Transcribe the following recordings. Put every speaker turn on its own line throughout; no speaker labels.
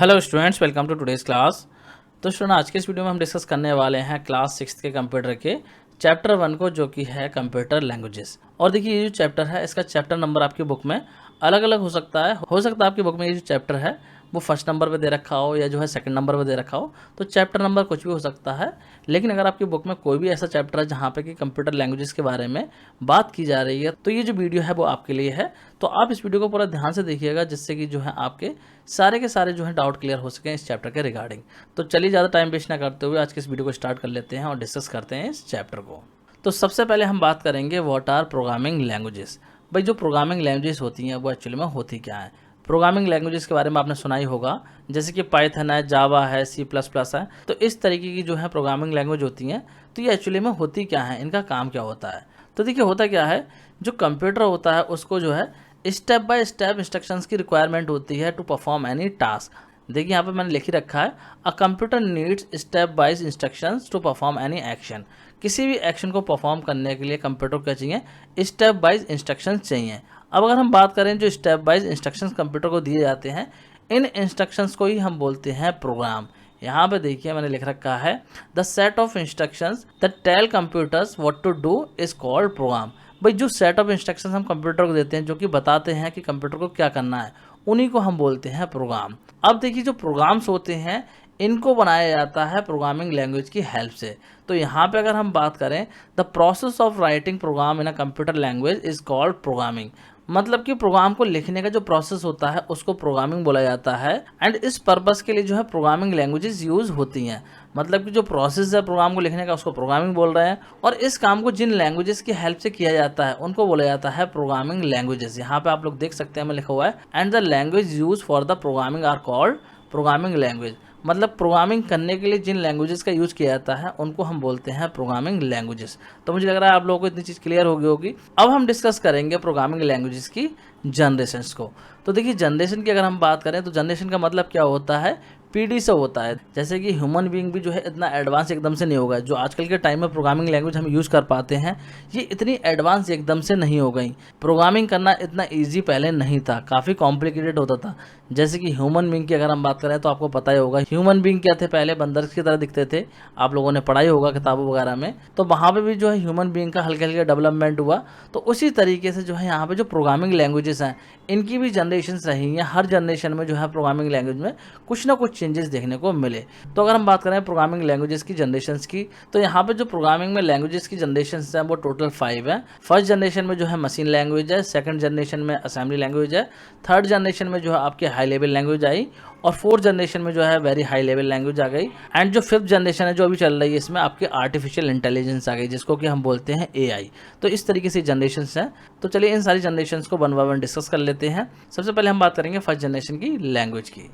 Hello students, welcome to today's class. तो student, आज के इस वीडियो में हम डिस्कस करने वाले हैं क्लास 6 के कंप्यूटर के चैप्टर 1 को, जो कि है कंप्यूटर लैंग्वेजेस। और देखिए, ये जो चैप्टर है इसका चैप्टर नंबर आपकी बुक में अलग अलग हो सकता है। आपकी बुक में ये जो चैप्टर है वो फर्स्ट नंबर पे दे रखा हो या जो है सेकंड नंबर पे दे रखा हो, तो चैप्टर नंबर कुछ भी हो सकता है। लेकिन अगर आपकी बुक में कोई भी ऐसा चैप्टर है जहाँ पे कि कंप्यूटर लैंग्वेजेस के बारे में बात की जा रही है, तो ये जो वीडियो है वो आपके लिए है। तो आप इस वीडियो को पूरा ध्यान से देखिएगा, जिससे कि जो है आपके सारे के सारे जो है डाउट क्लियर हो सकें इस चैप्टर के रिगार्डिंग। तो चलिए, ज़्यादा टाइम वेस्ट ना करते हुए आज के इस वीडियो को स्टार्ट कर लेते हैं और डिस्कस करते हैं इस चैप्टर को। तो सबसे पहले हम बात करेंगे व्हाट आर प्रोग्रामिंग लैंग्वेजेस। भाई, जो प्रोग्रामिंग लैंग्वेजेस होती हैं वो एक्चुअली में होती क्या है। प्रोग्रामिंग लैंग्वेजेस के बारे में आपने सुना ही होगा, जैसे कि पाइथन है, जावा है, C++ है। तो इस तरीके की जो है प्रोग्रामिंग लैंग्वेज होती हैं। तो ये एक्चुअली में होती क्या है, इनका काम क्या होता है। तो देखिए, होता क्या है, जो कंप्यूटर होता है उसको जो है स्टेप बाय स्टेप इंस्ट्रक्शंस की रिक्वायरमेंट होती है टू परफॉर्म एनी टास्क। देखिए, यहाँ पे मैंने लिख ही रखा है, a computer needs stepwise instructions to perform any action. किसी भी एक्शन को परफॉर्म करने के लिए कंप्यूटर को क्या चाहिए, स्टेप बाइज इंस्ट्रक्शंस चाहिए। अब अगर हम बात करें जो स्टेप बाइज इंस्ट्रक्शंस कंप्यूटर को दिए जाते हैं, इन इंस्ट्रक्शंस को ही हम बोलते हैं प्रोग्राम। यहाँ पे देखिए मैंने लिख रखा है, the set of instructions that tell computers what to do is called program. भाई, जो सेट ऑफ इंस्ट्रक्शंस हम कंप्यूटर को देते हैं, जो कि बताते हैं कि कंप्यूटर को क्या करना है, उन्हीं को हम बोलते हैं प्रोग्राम। अब देखिए, जो प्रोग्राम्स होते हैं इनको बनाया जाता है प्रोग्रामिंग लैंग्वेज की हेल्प से। तो यहाँ पे अगर हम बात करें, the process of writing program in a computer language is called programming. मतलब कि प्रोग्राम को लिखने का जो प्रोसेस होता है उसको प्रोग्रामिंग बोला जाता है। एंड इस पर्पस के लिए जो है प्रोग्रामिंग लैंग्वेजेस यूज होती हैं। मतलब कि जो प्रोसेस है प्रोग्राम को लिखने का उसको प्रोग्रामिंग बोल रहे हैं, और इस काम को जिन लैंग्वेजेस की हेल्प से किया जाता है उनको बोला जाता है प्रोग्रामिंग लैंग्वेजेस। यहाँ पे आप लोग देख सकते हैं, मैं लिखा हुआ है, and the language use for the programming are called programming language. मतलब प्रोग्रामिंग करने के लिए जिन लैंग्वेजेस का यूज़ किया जाता है उनको हम बोलते हैं प्रोग्रामिंग लैंग्वेजेस। तो मुझे लग रहा है आप लोगों को इतनी चीज़ क्लियर हो गई होगी। अब हम डिस्कस करेंगे प्रोग्रामिंग लैंग्वेजेस की जनरेशन्स को। तो देखिए, जनरेशन की अगर हम बात करें तो जनरेशन का मतलब क्या होता है, पीढ़ी से होता है। जैसे कि ह्यूमन बीइंग भी जो है इतना एडवांस एकदम से नहीं होगा। जो आजकल के टाइम में प्रोग्रामिंग लैंग्वेज हम यूज़ कर पाते हैं, ये इतनी एडवांस एकदम से नहीं हो गई। प्रोग्रामिंग करना इतना ईजी पहले नहीं था, काफ़ी कॉम्प्लिकेटेड होता था। जैसे कि ह्यूमन बीइंग की अगर हम बात करें तो आपको पता ही होगा, ह्यूमन बीइंग क्या थे, पहले बंदर की तरह दिखते थे। आप लोगों ने पढ़ाई होगा किताबों वगैरह में, तो वहाँ पे भी जो है ह्यूमन बीइंग का हल्के हल्के डेवलपमेंट हुआ। तो उसी तरीके से जो है यहाँ पे जो प्रोग्रामिंग लैंग्वेजेस हैं इनकी भी जनरेशन्स रही हैं। हर जनरेशन में जो है प्रोग्रामिंग लैंग्वेज में कुछ ना कुछ चेंजेस देखने को मिले। तो अगर हम बात करें प्रोग्रामिंग लैंग्वेजेस की जनरेशन्स की, तो यहाँ पे जो प्रोग्रामिंग में लैंग्वेजेस की जनरेशन्स हैं वो टोटल 5 है। फर्स्ट जनरेशन में जो है मशीन लैंग्वेज है, सेकंड जनरेशन में असेंबली लैंग्वेज है, थर्ड जनरेशन में जो है आपके हाई लेवल लैंग्वेज आई, और फोर्थ जनरेशन में जो है वेरी हाई लेवल लैंग्वेज आ गई। एंड जो फिफ्थ जनरेशन है जो अभी चल रही है, इसमें आपके आर्टिफिशियल इंटेलिजेंस आ गई, जिसको कि हम बोलते हैं AI। तो इस तरीके से जनरेशन्स हैं। तो चलिए इन सारी जनरेशन्स को वन बाय वन डिस्कस कर लेते हैं। सबसे पहले हम बात करेंगे फर्स्ट जनरेशन की लैंग्वेज की।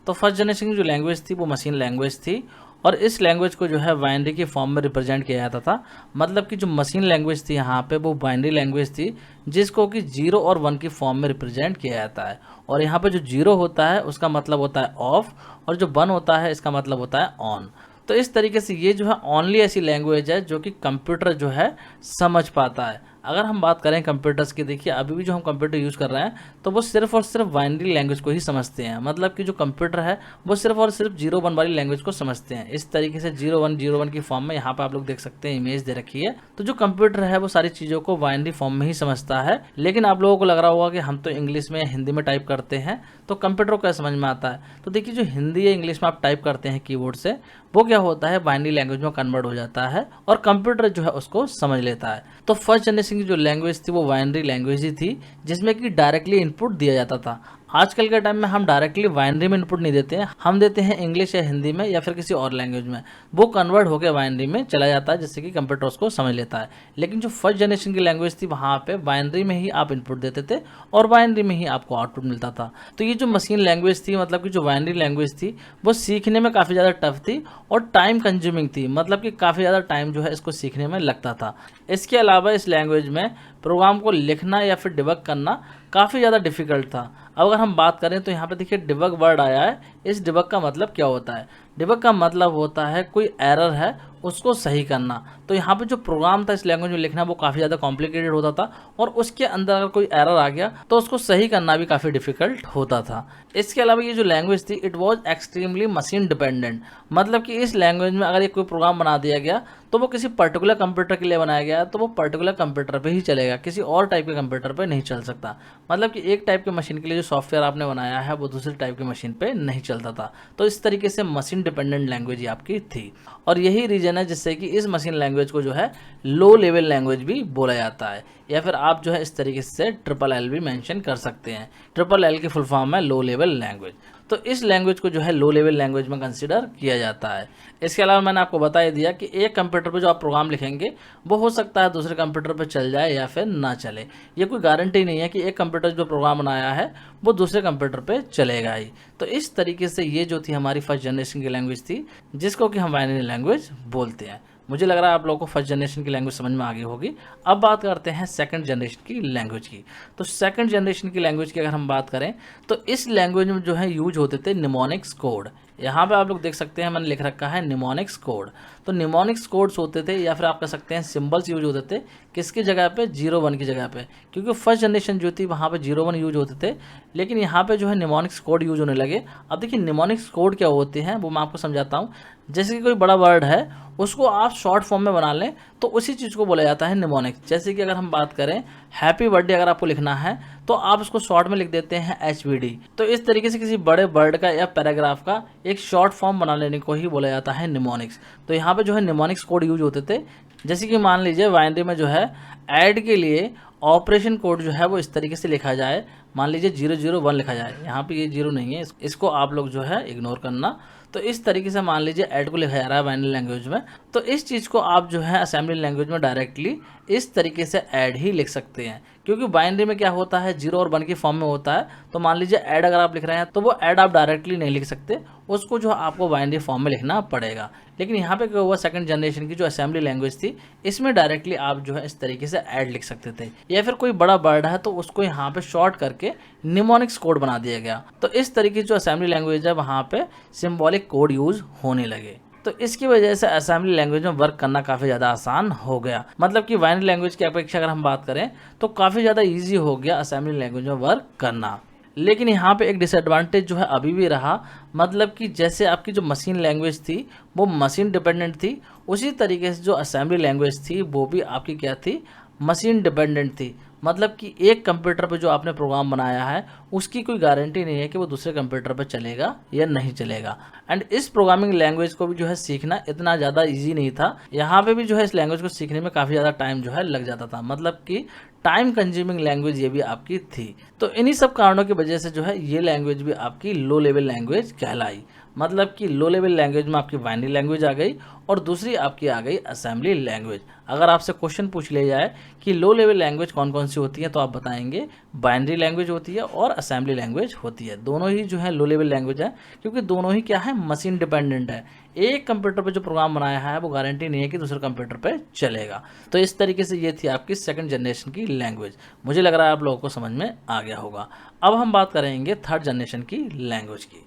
तो फर्स्ट जनरेशन की जो लैंग्वेज थी वो मशीन लैंग्वेज थी, और इस लैंग्वेज को जो है बाइनरी के फॉर्म में रिप्रेजेंट किया जाता था। मतलब कि जो मशीन लैंग्वेज थी यहाँ पे वो बाइनरी लैंग्वेज थी, जिसको कि 0 और 1 की फॉर्म में रिप्रेजेंट किया जाता है। और यहाँ पे जो 0 होता है उसका मतलब होता है ऑफ, और जो 1 होता है इसका मतलब होता है ऑन। तो इस तरीके से ये जो है ओनली ऐसी लैंग्वेज है जो कि कंप्यूटर जो है समझ पाता है। अगर हम बात करें कंप्यूटर्स की, देखिए अभी भी जो हम कंप्यूटर यूज़ कर रहे हैं तो वो सिर्फ और सिर्फ बाइनरी लैंग्वेज को ही समझते हैं। मतलब कि जो कंप्यूटर है वो सिर्फ और सिर्फ 0 1 वाली लैंग्वेज को समझते हैं। इस तरीके से 0 1 की फॉर्म में यहाँ पर आप लोग देख सकते हैं, इमेज दे रखी है। तो जो कंप्यूटर है वो सारी चीज़ों को बाइनरी फॉर्म में ही समझता है। लेकिन आप लोगों को लग रहा होगा कि हम तो इंग्लिश में हिंदी में टाइप करते हैं, तो कंप्यूटर को क्या समझ में आता है। तो देखिए, जो हिंदी या इंग्लिश में आप टाइप करते हैं कीबोर्ड से, वो क्या होता है बाइनरी लैंग्वेज में कन्वर्ट हो जाता है, और कंप्यूटर जो है उसको समझ लेता है। तो फर्स्ट जनरेशन की जो लैंग्वेज थी वो बाइनरी लैंग्वेज ही थी, जिसमें कि डायरेक्टली इनपुट दिया जाता था। आजकल के टाइम में हम डायरेक्टली बाइनरी में इनपुट नहीं देते हैं, हम देते हैं इंग्लिश या हिंदी में या फिर किसी और लैंग्वेज में। वो कन्वर्ट होकर बाइनरी में चला जाता है, जिससे कि कंप्यूटर उसको समझ लेता है। लेकिन जो फर्स्ट जनरेशन की लैंग्वेज थी वहाँ पे बाइनरी में ही आप इनपुट देते थे और बाइनरी में ही आपको आउटपुट मिलता था। तो ये जो मशीन लैंग्वेज थी, मतलब कि जो बाइनरी लैंग्वेज थी, वो सीखने में काफ़ी ज़्यादा टफ थी और टाइम कंज्यूमिंग थी। मतलब कि काफ़ी ज़्यादा टाइम जो है इसको सीखने में लगता था। इसके अलावा इस लैंग्वेज में प्रोग्राम को लिखना या फिर डिबग करना काफ़ी ज़्यादा डिफिकल्ट था। अब अगर हम बात करें तो यहाँ पे देखिए डिबग वर्ड आया है। इस डिबग का मतलब क्या होता है? डिबग का मतलब होता है कोई एरर है उसको सही करना। तो यहाँ पे जो प्रोग्राम था इस लैंग्वेज में लिखना वो काफ़ी ज़्यादा कॉम्प्लिकेटेड होता था और उसके अंदर अगर कोई एरर आ गया तो उसको सही करना भी काफ़ी डिफिकल्ट होता था। इसके अलावा ये जो लैंग्वेज थी it was extremely machine dependent, मतलब कि इस लैंग्वेज में अगर एक कोई प्रोग्राम बना दिया गया तो वो किसी पर्टिकुलर कंप्यूटर के लिए बनाया गया तो वो पर्टिकुलर कंप्यूटर पे ही चलेगा, किसी और टाइप के कंप्यूटर पे नहीं चल सकता। मतलब कि एक टाइप के मशीन के लिए जो सॉफ्टवेयर आपने बनाया है वो दूसरे टाइप की मशीन पे नहीं चलता था। तो इस तरीके से मशीन डिपेंडेंट लैंग्वेज ही आपकी थी और यही रीजन है जिससे कि इस मशीन लैंग्वेज को जो है लो लेवल लैंग्वेज भी बोला जाता है, या फिर आप जो है इस तरीके से ट्रिपल एल भी मेंशन कर सकते हैं। ट्रिपल एल की फुल फॉर्म है लो लेवल लैंग्वेज। तो इस लैंग्वेज को जो है लो लेवल लैंग्वेज में कंसीडर किया जाता है। इसके अलावा मैंने आपको बता ही दिया कि एक कंप्यूटर पे जो आप प्रोग्राम लिखेंगे वो हो सकता है दूसरे कंप्यूटर पे चल जाए या फिर ना चले। ये कोई गारंटी नहीं है कि एक कंप्यूटर जो प्रोग्राम बनाया है वो दूसरे कंप्यूटर पे चलेगा ही। तो इस तरीके से ये जो थी हमारी फर्स्ट जनरेशन की लैंग्वेज थी जिसको कि हम बाइनरी लैंग्वेज बोलते हैं। मुझे लग रहा है आप लोगों को फर्स्ट जनरेशन की लैंग्वेज समझ में आ गई होगी। अब बात करते हैं सेकंड जनरेशन की लैंग्वेज की। तो सेकंड जनरेशन की लैंग्वेज की अगर हम बात करें तो इस लैंग्वेज में जो है यूज होते थे निमोनिक्स कोड। यहाँ पे आप लोग देख सकते हैं मैंने लिख रखा है निमोनिक्स कोड। तो निमोनिक्स कोड्स होते थे या फिर आप कह सकते हैं सिंबल्स यूज होते थे किसकी जगह पे, 0-1 की जगह पे, क्योंकि फर्स्ट जनरेशन जो थी वहाँ पे 0-1 यूज होते थे, लेकिन यहाँ पे जो है निमोनिक्स कोड यूज होने लगे। अब देखिए निमोनिक्स कोड क्या होते हैं वो मैं आपको समझाता हूँ। जैसे कि कोई बड़ा वर्ड है उसको आप शॉर्ट फॉर्म में बना लें तो उसी चीज़ को बोला जाता है निमोनिक्स। जैसे कि अगर हम बात करें हैप्पी बर्थडे अगर आपको लिखना है तो आप उसको शॉर्ट में लिख देते हैं HBD। तो इस तरीके से किसी बड़े वर्ड का या पैराग्राफ का एक शॉर्ट फॉर्म बना लेने को ही बोला जाता है निमोनिक्स। तो यहाँ पे जो है निमोनिक्स कोड यूज होते थे। जैसे कि मान लीजिए बाइनरी में जो है ऐड के लिए ऑपरेशन कोड जो है वो इस तरीके से लिखा जाए, मान लीजिए 001 लिखा जाए, यहाँ पे ये 0 नहीं है, इसको आप लोग जो है इग्नोर करना। तो इस तरीके से मान लीजिए ऐड को लिखा जा रहा है बाइनरी लैंग्वेज में, तो इस चीज़ को आप जो है असेंबली लैंग्वेज में डायरेक्टली इस तरीके से ऐड ही लिख सकते हैं, क्योंकि बाइनरी में क्या होता है 0 और 1 की फॉर्म में होता है। तो मान लीजिए ऐड अगर आप लिख रहे हैं तो वो ऐड आप डायरेक्टली नहीं लिख सकते, उसको जो आपको बाइनरी फॉर्म में लिखना पड़ेगा। लेकिन यहाँ पे क्या हुआ सेकंड जनरेशन की जो असेंबली लैंग्वेज थी इसमें डायरेक्टली आप जो है इस तरीके से ऐड लिख सकते थे, या फिर कोई बड़ा वर्ड है तो उसको यहाँ पे शॉर्ट करके निमोनिक्स कोड बना दिया गया। तो इस तरीके की जो असेंबली लैंग्वेज है वहाँ पे सिंबॉलिक कोड यूज होने लगे। तो इसकी वजह से असेंबली लैंग्वेज में वर्क करना काफ़ी ज़्यादा आसान हो गया। मतलब कि बाइनरी लैंग्वेज की अपेक्षा अगर हम बात करें तो काफ़ी ज़्यादा इजी हो गया असेंबली लैंग्वेज में वर्क करना। लेकिन यहाँ पे एक डिसएडवांटेज जो है अभी भी रहा, मतलब कि जैसे आपकी जो मशीन लैंग्वेज थी वो मशीन डिपेंडेंट थी, उसी तरीके से जो असेंबली लैंग्वेज थी वो भी आपकी क्या थी, मशीन डिपेंडेंट थी। मतलब कि एक कंप्यूटर पे जो आपने प्रोग्राम बनाया है उसकी कोई गारंटी नहीं है कि वो दूसरे कंप्यूटर पे चलेगा या नहीं चलेगा। एंड इस प्रोग्रामिंग लैंग्वेज को भी जो है सीखना इतना ज़्यादा इजी नहीं था। यहाँ पे भी जो है इस लैंग्वेज को सीखने में काफ़ी ज़्यादा टाइम जो है लग जाता था, मतलब कि टाइम कंज्यूमिंग लैंग्वेज ये भी आपकी थी। तो इन्हीं सब कारणों की वजह से जो है ये लैंग्वेज भी आपकी लो लेवल लैंग्वेज कहलाई। मतलब कि लो लेवल लैंग्वेज में आपकी बाइनरी लैंग्वेज आ गई और दूसरी आपकी आ गई असेंबली लैंग्वेज। अगर आपसे क्वेश्चन पूछ लिया जाए कि लो लेवल लैंग्वेज कौन कौन सी होती है तो आप बताएंगे बाइनरी लैंग्वेज होती है और असेंबली लैंग्वेज होती है। दोनों ही जो है लो लेवल लैंग्वेज है, क्योंकि दोनों ही क्या है, मशीन डिपेंडेंट है। एक कंप्यूटर पे जो प्रोग्राम बनाया है वो गारंटी नहीं है कि दूसरे कंप्यूटर पे चलेगा। तो इस तरीके से ये थी आपकी सेकंड जनरेशन की लैंग्वेज। मुझे लग रहा है आप लोगों को समझ में आ गया होगा। अब हम बात करेंगे थर्ड जनरेशन की लैंग्वेज की।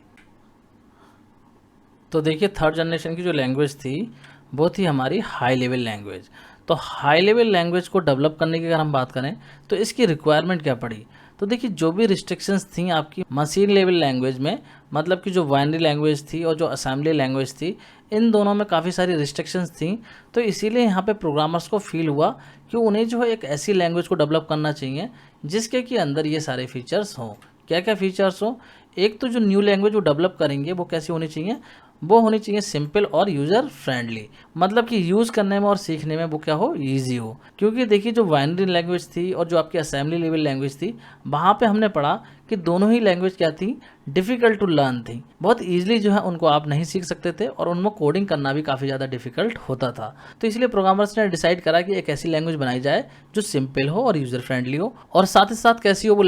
तो देखिए थर्ड जनरेशन की जो लैंग्वेज थी वो थी हमारी हाई लेवल लैंग्वेज। तो हाई लेवल लैंग्वेज को डेवलप करने की अगर हम बात करें तो इसकी रिक्वायरमेंट क्या पड़ी। तो देखिए जो भी रिस्ट्रिक्शंस थी आपकी मशीन लेवल लैंग्वेज में, मतलब कि जो बाइनरी लैंग्वेज थी और जो असेंबली लैंग्वेज थी, इन दोनों में काफ़ी सारी रिस्ट्रिक्शंस थी। तो इसीलिए यहाँ पे प्रोग्रामर्स को फील हुआ कि उन्हें जो है एक ऐसी लैंग्वेज को डेवलप करना चाहिए जिसके कि अंदर ये सारे फीचर्स हों। क्या क्या फीचर्स हों, एक तो जो न्यू लैंग्वेज वो डेवलप करेंगे वो कैसी होनी चाहिए, वो होनी चाहिए सिंपल और यूज़र फ्रेंडली। मतलब कि यूज़ करने में और सीखने में वो क्या हो, ईजी हो। क्योंकि देखिए जो बाइनरी लैंग्वेज थी और जो आपकी असेंबली लेवल लैंग्वेज थी वहाँ पे हमने पढ़ा कि दोनों ही लैंग्वेज क्या थी, डिफ़िकल्ट टू लर्न थी। बहुत ईजिली जो है उनको आप नहीं सीख सकते थे और उनमें कोडिंग करना भी काफ़ी ज़्यादा डिफिकल्ट होता था। तो इसलिए प्रोग्रामर्स ने डिसाइड करा कि एक ऐसी लैंग्वेज बनाई जाए जो सिंपल हो और यूज़र फ्रेंडली हो, और साथ ही साथ कैसी हो वो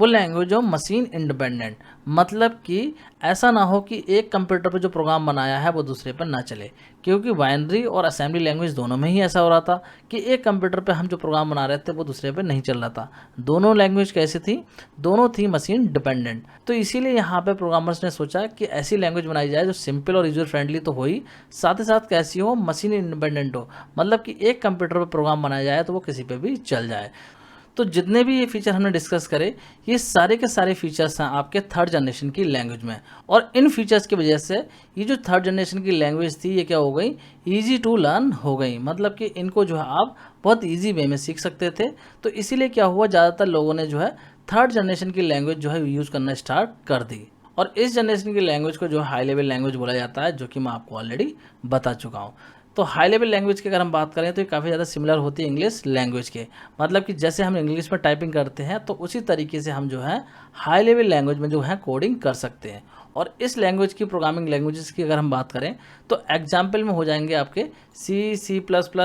लैंग्वेज हो मशीन इंडिपेंडेंट। मतलब कि ऐसा ना हो कि एक कंप्यूटर पे जो प्रोग्राम बनाया है वो दूसरे पर ना चले, क्योंकि बाइनरी और असेंबली लैंग्वेज दोनों में ही ऐसा हो रहा था कि एक कंप्यूटर पे हम जो प्रोग्राम बना रहे थे वो दूसरे पे नहीं चल रहा था। दोनों लैंग्वेज कैसी थी, दोनों थी मशीन डिपेंडेंट। तो इसीलिए यहाँ पे प्रोग्रामर्स ने सोचा कि ऐसी लैंग्वेज बनाई जाए जो सिंपल और यूजर फ्रेंडली तो हो ही, साथ ही साथ कैसी हो, मशीन इंडिपेंडेंट हो, मतलब कि एक कंप्यूटर पर प्रोग्राम बनाया जाए तो वो किसी पे भी चल जाए। तो जितने भी ये फीचर हमने डिस्कस करे, ये सारे के सारे फीचर्स हैं आपके थर्ड जनरेशन की लैंग्वेज में। और इन फीचर्स की वजह से ये जो थर्ड जनरेशन की लैंग्वेज थी ये क्या हो गई, ईजी टू लर्न हो गई, मतलब कि इनको जो है आप बहुत ईजी वे में सीख सकते थे। तो इसीलिए क्या हुआ, ज़्यादातर लोगों ने जो है थर्ड जनरेशन की लैंग्वेज जो है यूज़ करना स्टार्ट कर दी। और इस जनरेशन की लैंग्वेज को जो हाई लेवल लैंग्वेज बोला जाता है, जो कि मैं आपको ऑलरेडी बता चुका हूँ। तो हाई लेवल लैंग्वेज की अगर हम बात करें तो ये काफ़ी ज़्यादा सिमिलर होती है इंग्लिश लैंग्वेज के, मतलब कि जैसे हम इंग्लिश में टाइपिंग करते हैं तो उसी तरीके से हम जो है हाई लेवल लैंग्वेज में जो है कोडिंग कर सकते हैं। और इस लैंग्वेज की, प्रोग्रामिंग लैंग्वेजेस की अगर हम बात करें तो एग्जाम्पल में हो जाएंगे आपके सी, C++,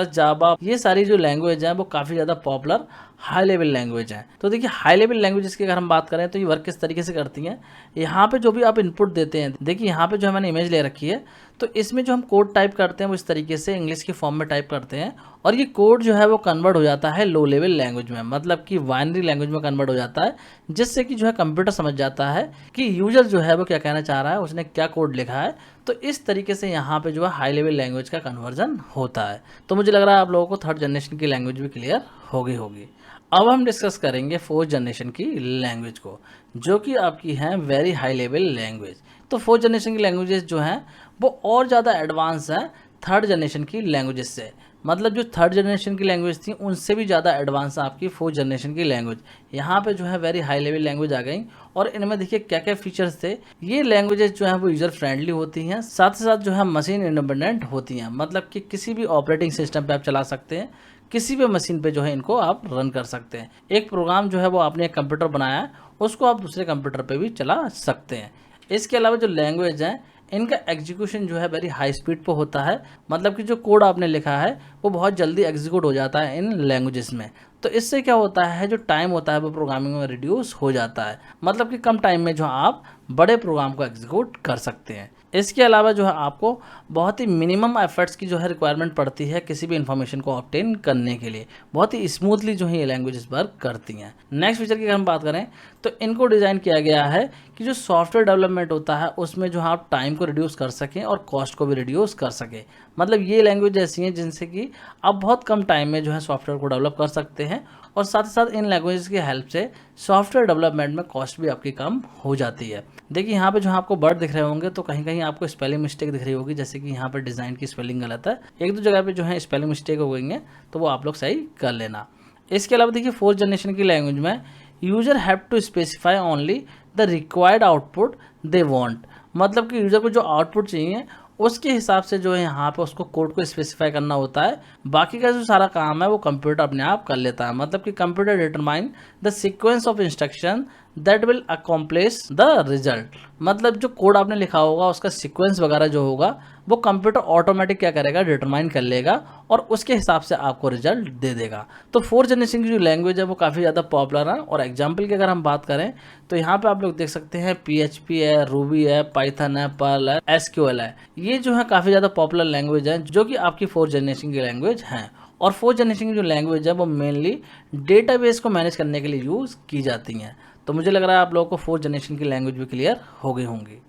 जावा, ये सारी जो लैंग्वेज हैं वो काफ़ी ज़्यादा पॉपुलर हाई लेवल लैंग्वेज हैं। तो देखिए हाई लेवल लैंग्वेजेस की अगर हम बात करें तो ये वर्क किस तरीके से करती हैं। यहाँ पे जो भी आप इनपुट देते हैं, देखिए यहाँ पे जो मैंने इमेज ले रखी है, तो इसमें जो हम कोड टाइप करते हैं वो इस तरीके से इंग्लिश की फॉर्म में टाइप करते हैं, और ये कोड जो है वो कन्वर्ट हो जाता है लो लेवल लैंग्वेज में, मतलब कि बाइनरी लैंग्वेज में कन्वर्ट हो जाता है, जिससे कि जो है कंप्यूटर समझ जाता है कि यूजर जो है वो क्या कहना चाह रहा है, उसने क्या कोड लिखा है। तो इस तरीके से यहाँ पे जो है हाई लेवल लैंग्वेज का कन्वर्जन होता है। तो मुझे लग रहा है आप लोगों को थर्ड जनरेशन की लैंग्वेज भी क्लियर होगी। अब हम डिस्कस करेंगे फोर्थ जनरेशन की लैंग्वेज को, जो कि आपकी हैं वेरी हाई लेवल लैंग्वेज। तो फोर्थ जनरेशन की लैंग्वेजेस जो हैं वो और ज़्यादा एडवांस हैं थर्ड जनरेशन की लैंग्वेजेस से, मतलब जो थर्ड जनरेशन की लैंग्वेज थी उनसे भी ज़्यादा एडवांस है आपकी फोर्थ जनरेशन की लैंग्वेज। यहाँ पे जो है वेरी हाई लेवल लैंग्वेज आ गई, और इनमें देखिए क्या क्या फीचर्स थे। ये लैंग्वेजेस जो हैं वो यूज़र फ्रेंडली होती हैं, साथ ही साथ जो है मशीन इंडिपेंडेंट होती हैं, मतलब कि किसी भी ऑपरेटिंग सिस्टम पे आप चला सकते हैं, किसी भी मशीन पे जो है इनको आप रन कर सकते हैं। एक प्रोग्राम जो है वो आपने एक कंप्यूटर बनाया है, उसको आप दूसरे कंप्यूटर पे भी चला सकते हैं। इसके अलावा जो लैंग्वेज हैं इनका एग्जीक्यूशन जो है वेरी हाई स्पीड पे होता है, मतलब कि जो कोड आपने लिखा है वो बहुत जल्दी एग्जीक्यूट हो जाता है इन लैंग्वेजेस में। तो इससे क्या होता है, जो टाइम होता है वो प्रोग्रामिंग में रिड्यूस हो जाता है, मतलब कि कम टाइम में जो आप बड़े प्रोग्राम को एग्जीक्यूट कर सकते हैं। इसके अलावा जो है आपको बहुत ही मिनिमम एफर्ट्स की जो है रिक्वायरमेंट पड़ती है किसी भी इन्फॉर्मेशन को ऑब्टेन करने के लिए, बहुत ही स्मूथली जो है ये लैंग्वेजेस वर्क करती हैं। नेक्स्ट फीचर की अगर हम बात करें तो इनको डिज़ाइन किया गया है कि जो सॉफ्टवेयर डेवलपमेंट होता है उसमें जो आप टाइम को रिड्यूस कर सकें और कॉस्ट को भी रिड्यूस कर सकें, मतलब ये लैंग्वेज ऐसी हैं जिनसे कि आप बहुत कम टाइम में जो है सॉफ्टवेयर को डेवलप कर सकते हैं, और साथ ही साथ इन लैंग्वेजेस की हेल्प से सॉफ्टवेयर डेवलपमेंट में कॉस्ट भी आपकी कम हो जाती है। देखिए यहाँ पे जो आपको वर्ड दिख रहे होंगे तो कहीं कहीं आपको स्पेलिंग मिस्टेक दिख रही होगी, जैसे कि यहाँ पर डिज़ाइन की स्पेलिंग गलत है, एक दो जगह पे जो है स्पेलिंग मिस्टेक हो गई है, तो वो आप लोग सही कर लेना। इसके अलावा देखिए फोर्थ जनरेशन की लैंग्वेज में user have to specify only the required output they want, मतलब कि यूजर को जो आउटपुट चाहिए उसके हिसाब से जो है यहाँ पे उसको कोड को स्पेसिफाई करना होता है, बाकी का जो सारा काम है वो कंप्यूटर अपने आप कर लेता है, मतलब कि computer determine the sequence of instruction that will accomplish the result, मतलब जो कोड आपने लिखा होगा उसका सीक्वेंस वगैरह जो होगा वो कंप्यूटर ऑटोमेटिक क्या करेगा, डिटरमाइन कर लेगा और उसके हिसाब से आपको रिजल्ट दे देगा। तो फोर्थ जनरेशन की जो लैंग्वेज है वो काफ़ी ज़्यादा पॉपुलर है, और एग्जाम्पल की अगर हम बात करें तो यहाँ पे आप लोग देख सकते हैं PHP है, रूबी है, पाइथन है, पर्ल है, SQL है, ये जो है काफ़ी ज़्यादा पॉपुलर लैंग्वेज है जो कि आपकी फोर्थ जनरेशन की लैंग्वेज हैं। और फोर्थ जनरेशन की जो लैंग्वेज है वो मेनली डेटाबेस को मैनेज करने के लिए यूज़ की जाती हैं। तो मुझे लग रहा है आप लोगों को फोर्थ जनरेशन की लैंग्वेज भी क्लियर हो गई होंगी।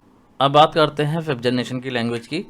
अब बात करते हैं फिफ्थ जनरेशन की लैंग्वेज की।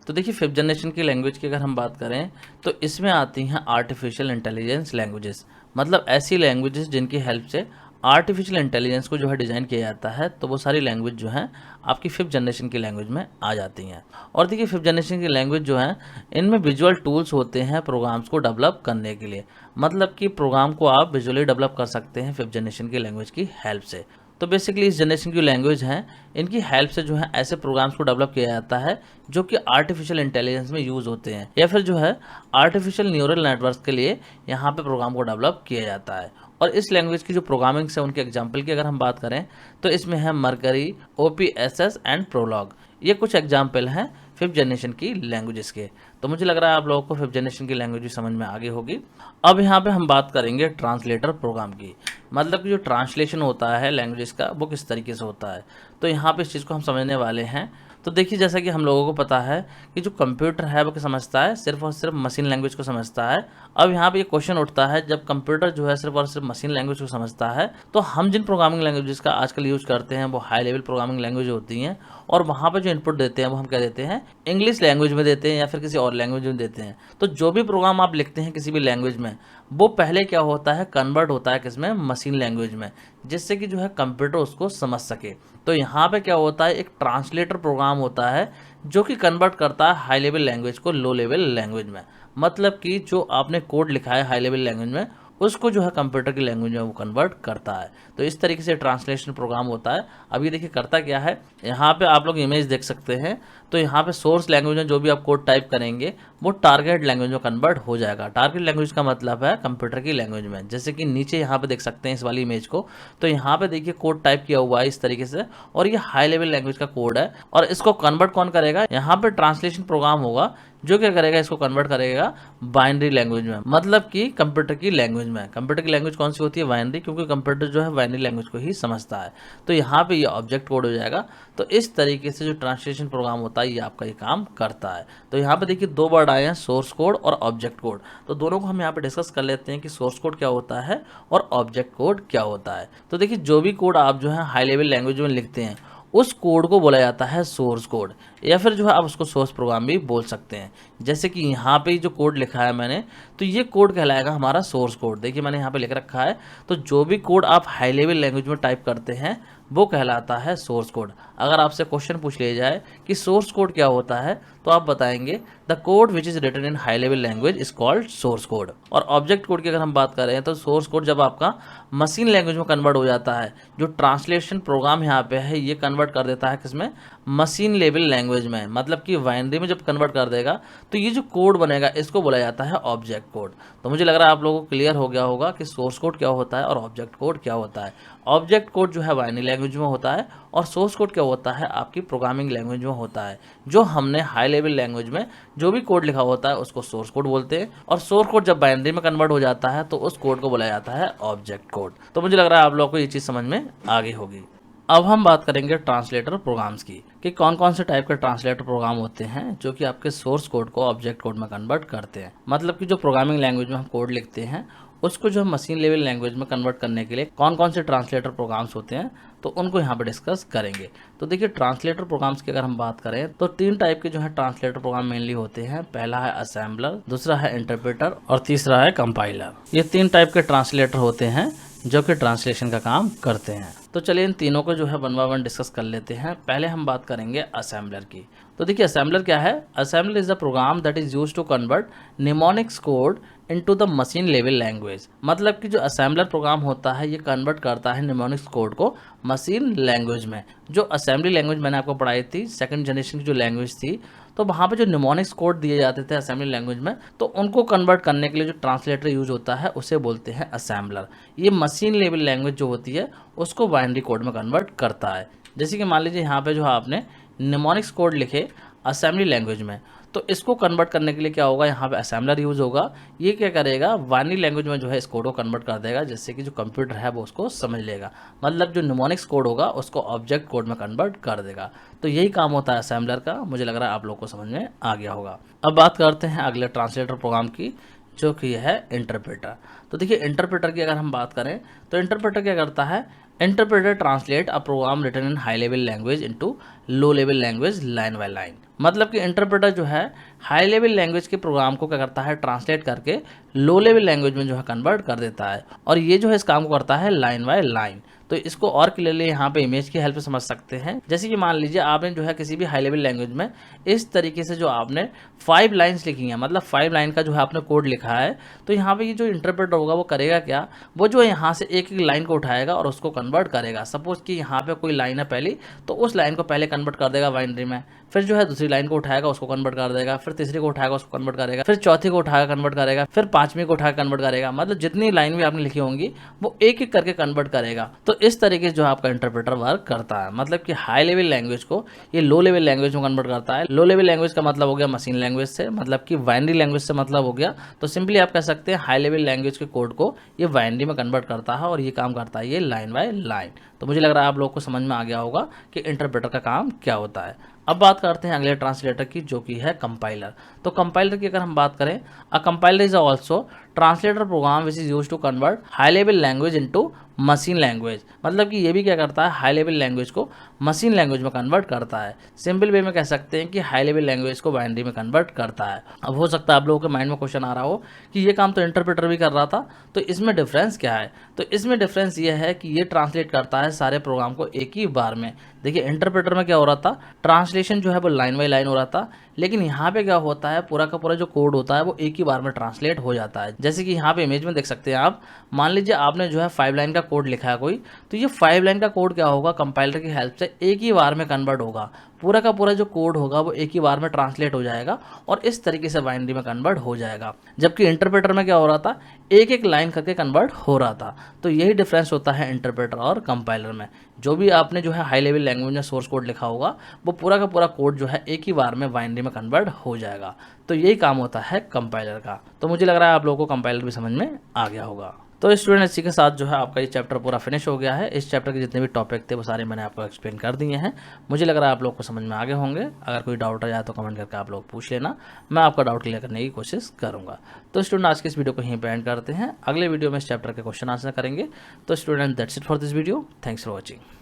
तो देखिए फिफ्थ जनरेशन की लैंग्वेज की अगर हम बात करें तो इसमें आती हैं आर्टिफिशियल इंटेलिजेंस लैंग्वेजेस, मतलब ऐसी लैंग्वेजेस जिनकी हेल्प से आर्टिफिशियल इंटेलिजेंस को जो है डिज़ाइन किया जाता है, तो वो सारी लैंग्वेज जो हैं आपकी फिफ्थ जनरेशन की लैंग्वेज में आ जाती हैं। और देखिए फिफ्थ जनरेशन की लैंग्वेज जो है इनमें विजुअल टूल्स होते हैं प्रोग्राम्स को डेवलप करने के लिए, मतलब कि प्रोग्राम को आप विजुअली डेवलप कर सकते हैं फिफ्थ जनरेशन की लैंग्वेज की हेल्प से। तो बेसिकली इस जनरेशन की लैंग्वेज हैं इनकी हेल्प से जो है ऐसे प्रोग्राम्स को डेवलप किया जाता है जो कि आर्टिफिशियल इंटेलिजेंस में यूज़ होते हैं, या फिर जो है आर्टिफिशियल न्यूरल नेटवर्क के लिए यहाँ पे प्रोग्राम को डेवलप किया जाता है। और इस लैंग्वेज की जो प्रोग्रामिंग है उनके एग्जाम्पल की अगर हम बात करें तो इसमें है मरकरी, OPSS एंड प्रोलॉग, ये कुछ एग्जाम्पल हैं फिफ्थ जनरेशन की लैंग्वेजेस के। तो मुझे लग रहा है आप लोगों को 5th जनरेशन की लैंग्वेज भी समझ में आ गई होगी। अब यहाँ पे हम बात करेंगे ट्रांसलेटर प्रोग्राम की, मतलब कि जो ट्रांसलेशन होता है लैंग्वेज का वो किस तरीके से होता है। तो यहाँ पे इस चीज़ को हम समझने वाले हैं। तो देखिए, जैसा कि हम लोगों को पता है कि जो कंप्यूटर है वो क्या समझता है, सिर्फ और सिर्फ मशीन लैंग्वेज को समझता है। अब यहाँ पे ये क्वेश्चन उठता है, जब कंप्यूटर जो है सिर्फ और सिर्फ मशीन लैंग्वेज को समझता है, तो हम जिन प्रोग्रामिंग लैंग्वेजेस का आजकल यूज करते हैं वो हाई लेवल प्रोग्रामिंग लैंग्वेज होती हैं, और वहाँ पे जो इनपुट देते हैं वो हम क्या देते हैं, इंग्लिश लैंग्वेज में देते हैं या फिर किसी और लैंग्वेज में देते हैं। तो जो भी प्रोग्राम आप लिखते हैं किसी भी लैंग्वेज में, वो पहले क्या होता है, कन्वर्ट होता है किसमें, मशीन लैंग्वेज में, जिससे कि जो है कंप्यूटर उसको समझ सके। तो यहाँ पे क्या होता है, एक ट्रांसलेटर प्रोग्राम होता है जो कि कन्वर्ट करता है हाई लेवल लैंग्वेज को लो लेवल लैंग्वेज में। मतलब कि जो आपने कोड लिखा है हाई लेवल लैंग्वेज में, उसको जो है कंप्यूटर की लैंग्वेज में वो कन्वर्ट करता है। तो इस तरीके से ट्रांसलेशन प्रोग्राम होता है। अब ये देखिए करता क्या है, यहाँ पे आप लोग इमेज देख सकते हैं। तो यहाँ पे सोर्स लैंग्वेज में जो भी आप कोड टाइप करेंगे वो टारगेट लैंग्वेज में कन्वर्ट हो जाएगा। टारगेट लैंग्वेज का मतलब है कंप्यूटर की लैंग्वेज में। जैसे कि नीचे यहाँ पे देख सकते हैं इस वाली इमेज को, तो यहाँ पे देखिए कोड टाइप किया हुआ है इस तरीके से, और ये हाई लेवल लैंग्वेज का कोड है। और इसको कन्वर्ट कौन करेगा, यहाँ पे ट्रांसलेशन प्रोग्राम होगा जो क्या करेगा, इसको कन्वर्ट करेगा बाइनरी लैंग्वेज में, मतलब कि कंप्यूटर की लैंग्वेज में। कंप्यूटर की लैंग्वेज कौन सी होती है, बाइनरी, क्योंकि कंप्यूटर जो है बाइनरी लैंग्वेज को ही समझता है। तो यहाँ पे ये ऑब्जेक्ट कोड हो जाएगा। तो इस तरीके से जो ट्रांसलेशन प्रोग्राम होता है ये आपका ये काम करता है। तो यहाँ पे देखिए दो वर्ड आए हैं, सोर्स कोड और ऑब्जेक्ट कोड। तो दोनों को हम यहाँ पे डिस्कस कर लेते हैं कि सोर्स कोड क्या होता है और ऑब्जेक्ट कोड क्या होता है। तो देखिए, जो भी कोड आप जो है हाई लेवल लैंग्वेज में लिखते हैं उस कोड को बोला जाता है सोर्स कोड, या फिर जो है आप उसको सोर्स प्रोग्राम भी बोल सकते हैं। जैसे कि यहाँ पे जो कोड लिखा है मैंने, तो ये कोड कहलाएगा हमारा सोर्स कोड। देखिए मैंने यहाँ पे लिख रखा है। तो जो भी कोड आप हाई लेवल लैंग्वेज में टाइप करते हैं वो कहलाता है सोर्स कोड। अगर आपसे क्वेश्चन पूछ लिया जाए कि सोर्स कोड क्या होता है, तो आप बताएंगे the code which is written in high level language is called source code. और ऑब्जेक्ट कोड की अगर हम बात करें तो सोर्स कोड जब आपका मशीन लैंग्वेज में कन्वर्ट हो जाता है, जो ट्रांसलेशन प्रोग्राम यहाँ पे है ये कन्वर्ट कर देता है किसमें, मशीन लेवल लैंग्वेज में, मतलब कि बाइनरी में जब कन्वर्ट कर देगा तो ये जो कोड बनेगा इसको बोला जाता है ऑब्जेक्ट कोड। तो मुझे लग रहा है आप लोगों को क्लियर हो गया होगा कि सोर्स कोड क्या होता है और ऑब्जेक्ट कोड क्या होता है। ऑब्जेक्ट कोड जो है बाइनरी लैंग्वेज में होता है, और सोर्स कोड क्या होता है, आपकी प्रोग्रामिंग लैंग्वेज में होता है। जो हमने हाई लेवल लैंग्वेज में जो भी कोड लिखा होता है उसको सोर्स कोड बोलते हैं, और सोर्स कोड जब बाइनरी में कन्वर्ट हो जाता है तो उस कोड को बोला जाता है ऑब्जेक्ट कोड। तो मुझे लग रहा है आप लोगों को ये चीज़ समझ में आ गई होगी। अब हम बात करेंगे ट्रांसलेटर प्रोग्राम्स की, कि कौन कौन से टाइप के ट्रांसलेटर प्रोग्राम होते हैं जो कि आपके सोर्स कोड को ऑब्जेक्ट कोड में कन्वर्ट करते हैं। मतलब कि जो प्रोग्रामिंग लैंग्वेज में हम कोड लिखते हैं उसको जो मशीन लेवल लैंग्वेज में कन्वर्ट करने के लिए कौन कौन से ट्रांसलेटर प्रोग्राम्स होते हैं, तो उनको यहाँ पे डिस्कस करेंगे। तो देखिए, ट्रांसलेटर प्रोग्राम्स की अगर हम बात करें तो 3 टाइप के जो है ट्रांसलेटर प्रोग्राम मेनली होते हैं। पहला है असेंबलर, दूसरा है इंटरप्रेटर और तीसरा है कंपाइलर। ये 3 टाइप के ट्रांसलेटर होते हैं जो कि ट्रांसलेशन का काम करते हैं। तो चलिए इन तीनों को जो है वन बाय वन डिस्कस कर लेते हैं। पहले हम बात करेंगे असेंबलर की। तो देखिए, असेंबलर क्या है, assembler is the program that is used to convert mnemonics code into the machine level language. मतलब कि जो असेंबलर प्रोग्राम होता है ये कन्वर्ट करता है निमोनिक्स कोड को मशीन लैंग्वेज में। जो असेंबली लैंग्वेज मैंने आपको पढ़ाई थी, 2nd जनरेशन की जो लैंग्वेज थी, तो वहाँ पे जो निमोनिक्स कोड दिए जाते थे असेंबली लैंग्वेज में, तो उनको कन्वर्ट करने के लिए जो ट्रांसलेटर यूज होता है उसे बोलते हैं असेंबलर। ये मशीन लेवल लैंग्वेज जो होती है उसको बाइनरी कोड में कन्वर्ट करता है। जैसे कि मान लीजिए यहाँ पे जो आपने निमोनिक्स कोड लिखे असेंबली लैंग्वेज में, तो इसको कन्वर्ट करने के लिए क्या होगा, यहाँ पे असेंबलर यूज होगा। ये क्या करेगा, बाइनरी लैंग्वेज में जो है इस कोड को कन्वर्ट कर देगा, जिससे कि जो कंप्यूटर है वो उसको समझ लेगा। मतलब जो निमोनिक्स कोड होगा उसको ऑब्जेक्ट कोड में कन्वर्ट कर देगा। तो यही काम होता है असेंबलर का। मुझे लग रहा है आप लोग को समझ में आ गया होगा। अब बात करते हैं अगले ट्रांसलेटर प्रोग्राम की, जो कि है इंटरप्रेटर। तो देखिए, इंटरप्रेटर की अगर हम बात करें तो इंटरप्रेटर क्या करता है, interpreter translate a program written in high level language into low level language line by line. मतलब कि इंटरप्रेटर जो है हाई लेवल लैंग्वेज के प्रोग्राम को क्या करता है, ट्रांसलेट करके लो लेवल लैंग्वेज में जो है कन्वर्ट कर देता है, और ये जो है इस काम को करता है लाइन बाय लाइन। तो इसको और क्लियरली यहाँ पे इमेज की हेल्प से समझ सकते हैं। जैसे कि मान लीजिए आपने जो है किसी भी हाई लेवल लैंग्वेज में इस तरीके से जो आपने 5 लाइन्स लिखी हैं, मतलब 5 लाइन का जो है आपने कोड लिखा है, तो यहाँ पे ये जो इंटरप्रेटर होगा वो करेगा क्या, वो जो है यहाँ से एक एक लाइन को उठाएगा और उसको कन्वर्ट करेगा। सपोज कि यहाँ पे कोई लाइन है पहली, तो उस लाइन को पहले कन्वर्ट कर देगा बाइनरी में, फिर जो है दूसरी लाइन को उठाएगा उसको कन्वर्ट कर देगा, फिर तीसरी को उठाएगा उसको कन्वर्ट करेगा, फिर चौथी को उठाकर कन्वर्ट करेगा, फिर 5वीं को उठाकर कन्वर्ट करेगा। मतलब जितनी लाइन भी आपने लिखी होंगी वो एक एक करके कन्वर्ट करेगा। तो इस तरीके से जो आपका इंटरप्रेटर वर्क करता है, मतलब कि हाई लेवल लैंग्वेज को ये लो लेवल लैंग्वेज में कन्वर्ट करता है। लो लेवल लैंग्वेज का मतलब हो गया मशीन लैंग्वेज से, मतलब कि बाइनरी लैंग्वेज से मतलब हो गया। तो सिंपली आप कह सकते हैं हाई लेवल लैंग्वेज के कोड को ये बाइनरी में कन्वर्ट करता है और ये काम करता है ये लाइन बाय लाइन। तो मुझे लग रहा है आप लोग को समझ में आ गया होगा कि इंटरप्रेटर का काम क्या होता है। अब बात करते हैं अगले ट्रांसलेटर की, जो कि है कंपाइलर। तो कंपाइलर की अगर हम बात करें, a compiler is also translator program which is use to convert high level language into machine language. मतलब कि ये भी क्या करता है, हाई लेवल लैंग्वेज को मशीन लैंग्वेज में कन्वर्ट करता है। सिंपल वे में कह सकते हैं कि हाई लेवल लैंग्वेज को बाइनरी में कन्वर्ट करता है। अब हो सकता है आप लोगों के माइंड में क्वेश्चन आ रहा हो कि ये काम तो इंटरप्रेटर भी कर रहा था, तो इसमें डिफरेंस क्या है? तो इसमें डिफरेंस ये है कि ये ट्रांसलेट करता है सारे प्रोग्राम को एक ही बार में। देखिए इंटरप्रेटर में क्या हो रहा था, ट्रांसलेशन जो है वो लाइन बाई लाइन हो रहा था, लेकिन यहाँ पे क्या होता है, पूरा का पूरा जो कोड होता है वो एक ही बार में ट्रांसलेट हो जाता है। जैसे कि यहाँ पे इमेज में देख सकते हैं आप, मान लीजिए आपने जो है 5 लाइन का कोड लिखा है कोई, तो ये 5 लाइन का कोड क्या होगा, कंपाइलर की हेल्प से एक ही बार में कन्वर्ट होगा। पूरा का पूरा जो कोड होगा वो एक ही बार में ट्रांसलेट हो जाएगा और इस तरीके से बाइनरी में कन्वर्ट हो जाएगा। जबकि इंटरप्रेटर में क्या हो रहा था, एक एक लाइन करके कन्वर्ट हो रहा था। तो यही डिफरेंस होता है इंटरप्रेटर और कंपाइलर में। जो भी आपने जो है हाई लेवल लैंग्वेज में सोर्स कोड लिखा होगा वो पूरा का पूरा कोड जो है एक ही बार में बाइनरी में कन्वर्ट हो जाएगा। तो यही काम होता है कंपाइलर का। तो मुझे लग रहा है आप लोगों को कंपाइलर भी समझ में आ गया होगा। तो स्टूडेंट इसी के साथ जो है आपका ये चैप्टर पूरा फिनिश हो गया है। इस चैप्टर के जितने भी टॉपिक थे वो सारे मैंने आपको एक्सप्लेन कर दिए हैं। मुझे लग रहा है आप लोग को समझ में आ गए होंगे। अगर कोई डाउट आ जाए तो कमेंट करके आप लोग पूछ लेना, मैं आपका डाउट क्लियर करने की कोशिश करूंगा। तो स्टूडेंट आज के इस वीडियो को यहीं पे एंड करते हैं। अगले वीडियो में इस चैप्टर के क्वेश्चन आंसर करेंगे। तो student that's it for this video. Thanks for watching.